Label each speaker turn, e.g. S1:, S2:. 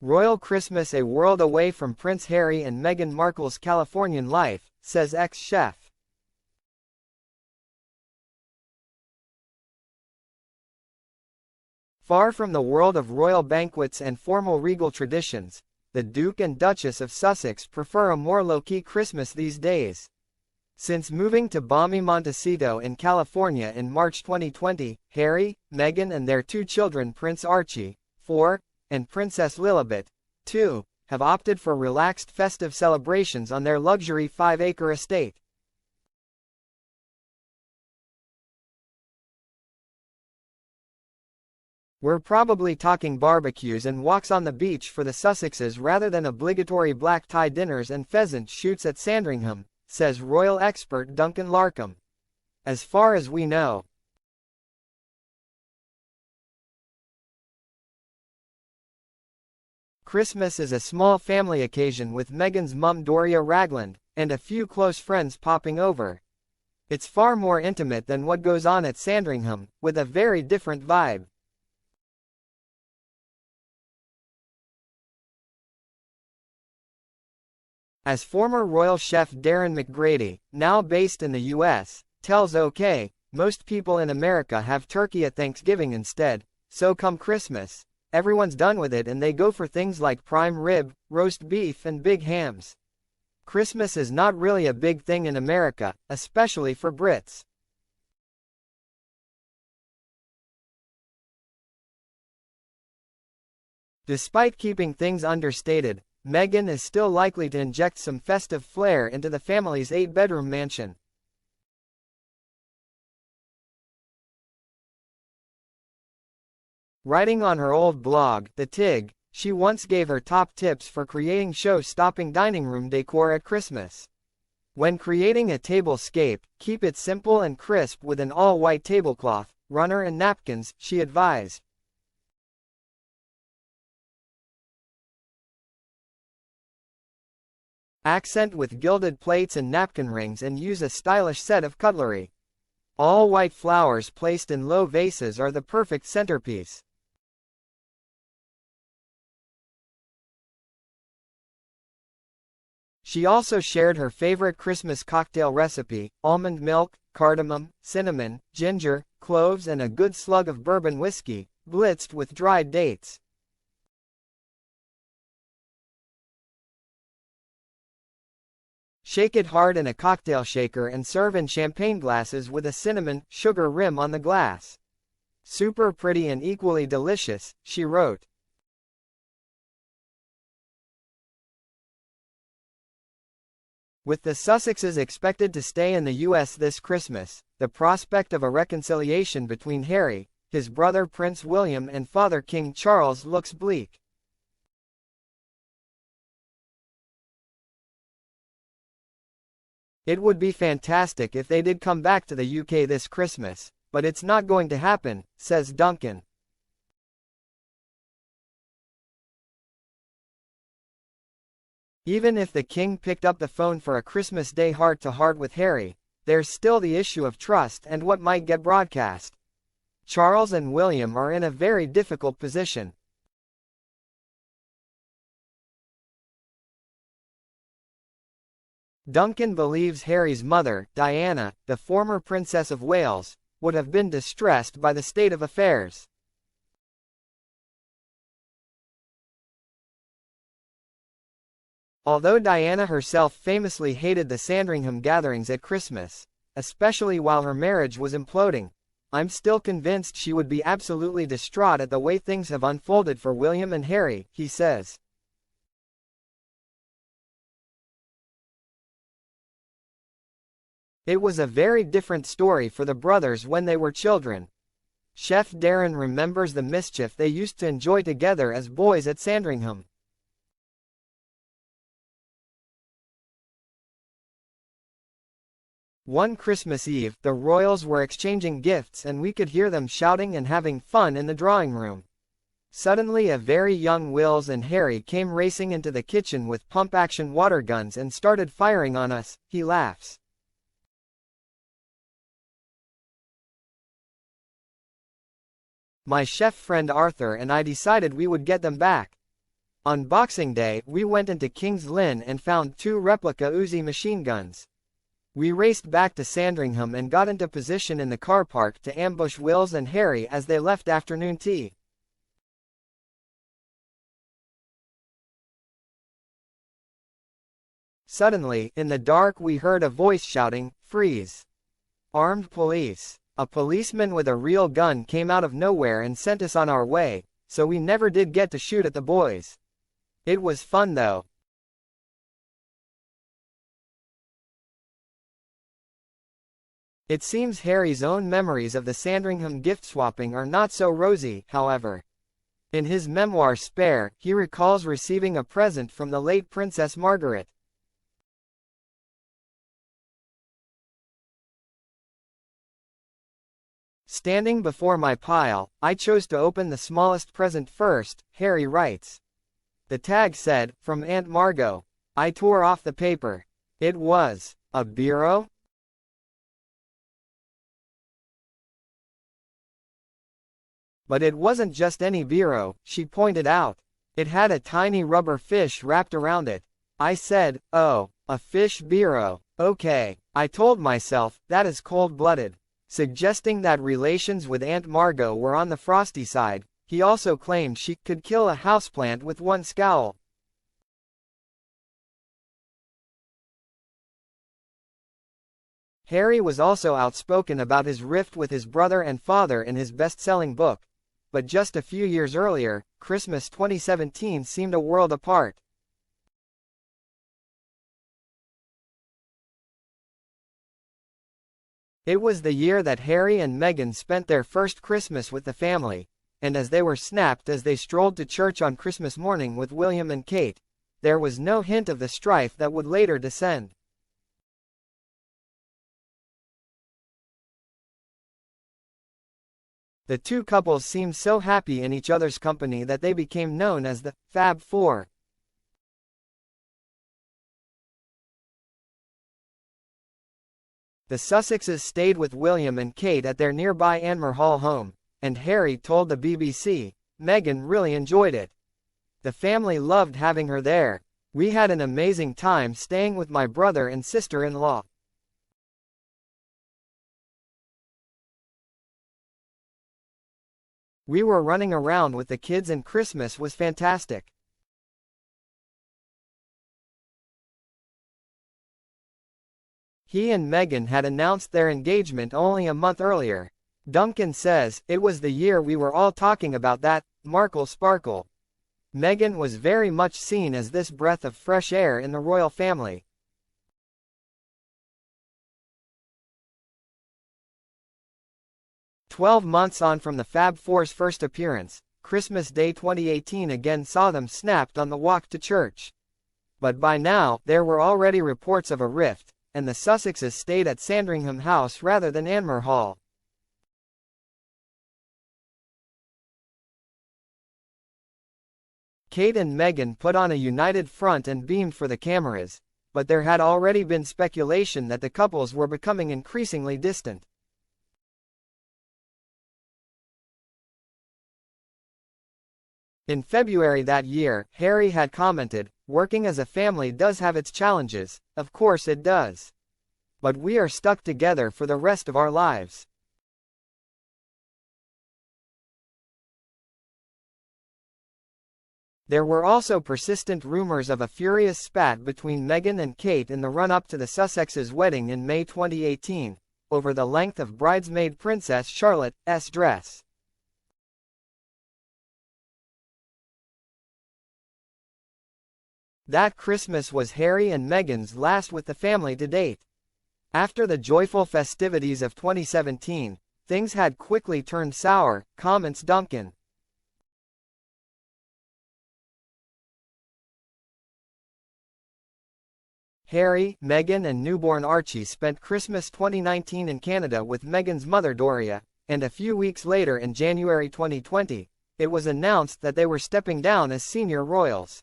S1: Royal Christmas a world away from Prince Harry and Meghan Markle's Californian life, says ex-chef. Far from the world of royal banquets and formal regal traditions, the Duke and Duchess of Sussex prefer a more low-key Christmas these days. Since moving to balmy Montecito in California in March 2020, Harry, Meghan and their two children Prince Archie, 4, and Princess Lilibet, 2, have opted for relaxed festive celebrations on their luxury 5-acre estate. We're probably talking barbecues and walks on the beach for the Sussexes rather than obligatory black tie dinners and pheasant shoots at Sandringham, says royal expert Duncan Larkham. As far as we know, Christmas is a small family occasion with Meghan's mum Doria Ragland, and a few close friends popping over. It's far more intimate than what goes on at Sandringham, with a very different vibe. As former royal chef Darren McGrady, now based in the US, tells OK, most people in America have turkey at Thanksgiving instead, so come Christmas, everyone's done with it and they go for things like prime rib, roast beef and big hams. Christmas is not really a big thing in America, especially for Brits. Despite keeping things understated, Meghan is still likely to inject some festive flair into the family's 8-bedroom mansion. Writing on her old blog, The Tig, she once gave her top tips for creating show-stopping dining room decor at Christmas. When creating a tablescape, keep it simple and crisp with an all-white tablecloth, runner and napkins, she advised. Accent with gilded plates and napkin rings and use a stylish set of cutlery. All white flowers placed in low vases are the perfect centerpiece. She also shared her favorite Christmas cocktail recipe: almond milk, cardamom, cinnamon, ginger, cloves and a good slug of bourbon whiskey, blitzed with dried dates. Shake it hard in a cocktail shaker and serve in champagne glasses with a cinnamon sugar rim on the glass. Super pretty and equally delicious, she wrote. With the Sussexes expected to stay in the US this Christmas, the prospect of a reconciliation between Harry, his brother Prince William and father King Charles looks bleak. It would be fantastic if they did come back to the UK this Christmas, but it's not going to happen, says Duncan. Even if the king picked up the phone for a Christmas Day heart-to-heart with Harry, there's still the issue of trust and what might get broadcast. Charles and William are in a very difficult position. Duncan believes Harry's mother, Diana, the former Princess of Wales, would have been distressed by the state of affairs. Although Diana herself famously hated the Sandringham gatherings at Christmas, especially while her marriage was imploding, I'm still convinced she would be absolutely distraught at the way things have unfolded for William and Harry, he says. It was a very different story for the brothers when they were children. Chef Darren remembers the mischief they used to enjoy together as boys at Sandringham. One Christmas Eve, the royals were exchanging gifts and we could hear them shouting and having fun in the drawing room. Suddenly a very young Wills and Harry came racing into the kitchen with pump-action water guns and started firing on us, he laughs. My chef friend Arthur and I decided we would get them back. On Boxing Day, we went into King's Lynn and found 2 replica Uzi machine guns. We raced back to Sandringham and got into position in the car park to ambush Wills and Harry as they left afternoon tea. Suddenly, in the dark we heard a voice shouting, "Freeze! Armed police!" A policeman with a real gun came out of nowhere and sent us on our way, so we never did get to shoot at the boys. It was fun though. It seems Harry's own memories of the Sandringham gift swapping are not so rosy, however. In his memoir Spare, he recalls receiving a present from the late Princess Margaret. Standing before my pile, I chose to open the smallest present first, Harry writes. The tag said, "From Aunt Margot." I tore off the paper. It was a bureau? But it wasn't just any bureau, she pointed out. It had a tiny rubber fish wrapped around it. I said, "Oh, a fish bureau. Okay." I told myself, that is cold-blooded. Suggesting that relations with Aunt Margot were on the frosty side, he also claimed she could kill a houseplant with one scowl. Harry was also outspoken about his rift with his brother and father in his best-selling book. But just a few years earlier, Christmas 2017 seemed a world apart. It was the year that Harry and Meghan spent their first Christmas with the family, and as they were snapped as they strolled to church on Christmas morning with William and Kate, there was no hint of the strife that would later descend. The two couples seemed so happy in each other's company that they became known as the Fab Four. The Sussexes stayed with William and Kate at their nearby Anmer Hall home, and Harry told the BBC, "Meghan really enjoyed it. The family loved having her there. We had an amazing time staying with my brother and sister-in-law." "We were running around with the kids and Christmas was fantastic." He and Meghan had announced their engagement only a month earlier. Duncan says, "It was the year we were all talking about that Markle sparkle." Meghan was very much seen as this breath of fresh air in the royal family. "12 months on from the Fab Four's first appearance, Christmas Day 2018 again saw them snapped on the walk to church. But by now, there were already reports of a rift, and the Sussexes stayed at Sandringham House rather than Anmer Hall. Kate and Meghan put on a united front and beamed for the cameras, but there had already been speculation that the couples were becoming increasingly distant. In February that year, Harry had commented, "Working as a family does have its challenges, of course it does. But we are stuck together for the rest of our lives." There were also persistent rumors of a furious spat between Meghan and Kate in the run-up to the Sussexes' wedding in May 2018, over the length of bridesmaid Princess Charlotte's dress. That Christmas was Harry and Meghan's last with the family to date. After the joyful festivities of 2017, things had quickly turned sour, comments Duncan. Harry, Meghan and newborn Archie spent Christmas 2019 in Canada with Meghan's mother Doria, and a few weeks later in January 2020, it was announced that they were stepping down as senior royals.